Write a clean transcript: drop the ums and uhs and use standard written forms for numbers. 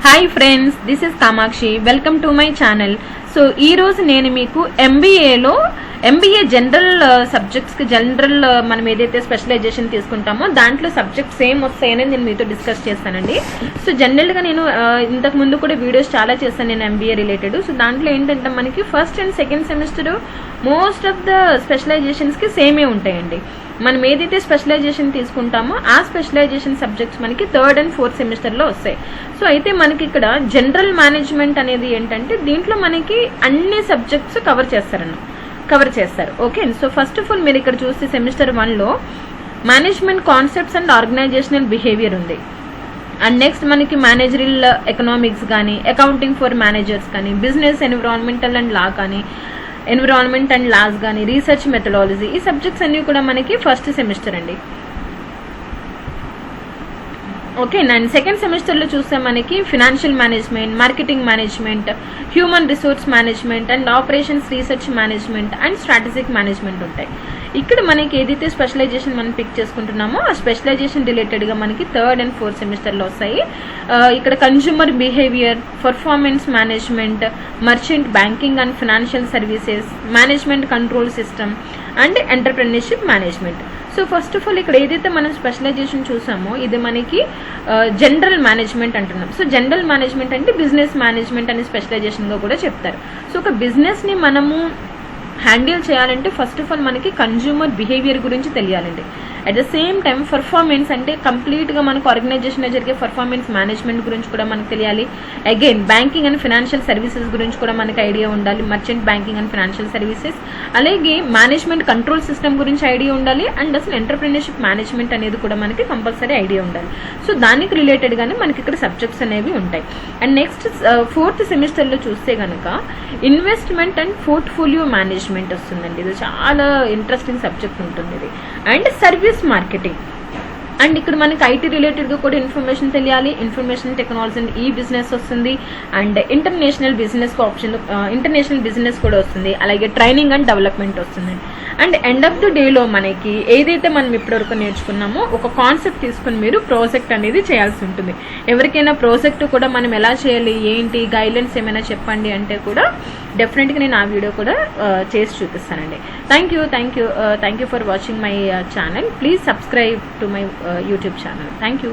Hi friends, this is Kamakshi. Welcome to my channel. So ఈరోజు నేను మీకు ఎంబీఏ జనరల్ సబ్జెక్ట్స్కి మనం ఏదైతే స్పెషలైజేషన్ తీసుకుంటామో దాంట్లో సబ్జెక్ట్స్ సేమ్ వస్తాయని నేను మీతో డిస్కస్ చేస్తానండి. సో జనరల్గా నేను ఇంతకు ముందు కూడా వీడియోస్ చాలా చేస్తాను నేను ఎంబీఏ రిలేటెడ్. సో దాంట్లో ఏంటంటే మనకి first and second semester most of the స్పెషలైజేషన్స్కి సేమే ఉంటాయండి. మనం ఏదైతే స్పెషలైజేషన్ తీసుకుంటామో ఆ స్పెషలైజేషన్ సబ్జెక్ట్స్ మనకి థర్డ్ అండ్ ఫోర్త్ సెమిస్టర్లో వస్తాయి. సో అయితే మనకి ఇక్కడ జనరల్ మేనేజ్మెంట్ అనేది ఏంటంటే దీంట్లో మనకి అన్ని సబ్జెక్ట్స్ కవర్ చేస్తారు. Okay, so first of all మీరు ఇక్కడ చూస్తే సెమిస్టర్ 1లో management concepts and organizational behaviour ఉంది. అండ్ నెక్స్ట్ మనకి మేనేజరియల్ ఎకనామిక్స్ కానీ, అకౌంటింగ్ ఫర్ మేనేజర్స్ కానీ, బిజినెస్ ఎన్విరాన్మెంట్ అండ్ లాస్ కానీ, రీసెర్చ్ మెథడాలజీ, ఈ సబ్జెక్ట్స్ అన్ని కూడా మనకి ఫస్ట్ సెమిస్టర్ అండి. ఓకే, అండ్ సెకండ్ సెమిస్టర్లో చూస్తే మనకి financial management, marketing management, human resource management and operations research management and strategic management ఉంటాయి. ఇక్కడ మనకి ఏదైతే స్పెషలైజేషన్ మనం పిక్ చేసుకుంటున్నామో ఆ స్పెషలైజేషన్ రిలేటెడ్గా మనకి థర్డ్ అండ్ ఫోర్త్ సెమిస్టర్లో వస్తాయి. ఇక్కడ consumer behaviour, performance management, merchant banking and financial services, management control system and entrepreneurship management. So first of all ఇక్కడ ఏదైతే మనం స్పెషలైజేషన్ చూసామో ఇది మనకి జనరల్ మేనేజ్మెంట్ అంటున్నాం. సో జనరల్ మేనేజ్మెంట్ అంటే బిజినెస్ మేనేజ్మెంట్ అనే స్పెషలైజేషన్గా కూడా చెప్తారు. సో ఒక బిజినెస్ని మనము హ్యాండిల్ చేయాలంటే ఫస్ట్ ఆఫ్ ఆల్ మనకి కన్జ్యూమర్ బిహేవియర్ గురించి తెలియాలండి. At the same time performance అంటే కంప్లీట్గా మనకు ఆర్గనైజేషన్లో జరిగే పర్ఫార్మెన్స్ మేనేజ్మెంట్ గురించి కూడా మనకు తెలియాలి. Again banking and financial services గురించి కూడా మనకి ఐడియా ఉండాలి, merchant banking and financial services. అలాగే మేనేజ్మెంట్ కంట్రోల్ సిస్టమ్ గురించి ఐడియా ఉండాలి. అండ్ అసలు ఎంటర్ప్రెన్యూర్షిప్ మేనేజ్మెంట్ అనేది కూడా మనకి కంపల్సరీ ఐడియా ఉండాలి. సో దానికి రిలేటెడ్గానే మనకి ఇక్కడ సబ్జెక్ట్స్ అనేవి ఉంటాయి. అండ్ నెక్స్ట్ ఫోర్త్ సెమిస్టర్లో చూస్తే కనుక ఇన్వెస్ట్మెంట్ అండ్ పోర్ట్ఫోలియో మేనేజ్మెంట్ వస్తుందండి. ఇది చాలా ఇంట్రెస్టింగ్ సబ్జెక్ట్ ఉంటుంది ఇది. అండ్ సర్వీస్ మార్కెటింగ్, అండ్ ఇక్కడ మనకి ఐటీ రిలేటెడ్గా కూడా ఇన్ఫర్మేషన్ తెలియాలి. ఇన్ఫర్మేషన్ టెక్నాలజీ అండ్ ఈ బిజినెస్ వస్తుంది. అండ్ ఇంటర్నేషనల్ బిజినెస్ కూడా వస్తుంది. అలాగే ట్రైనింగ్ అండ్ డెవలప్మెంట్ వస్తుంది. అండ్ ఎండ్ ఆఫ్ ద డేలో మనకి ఏదైతే మనం ఇప్పటివరకు నేర్చుకున్నామో ఒక కాన్సెప్ట్ తీసుకుని మీరు ప్రాజెక్ట్ అనేది చేయాల్సి ఉంటుంది. ఎవరికైనా ప్రాజెక్ట్ కూడా మనం ఎలా చేయాలి, ఏంటి గైడ్లైన్స్ ఏమైనా చెప్పండి అంటే కూడా డెఫినెట్గా నేను ఆ వీడియో కూడా చేసి చూపిస్తానండి. Thank you for watching my channel. Please subscribe to my YouTube channel. Thank you.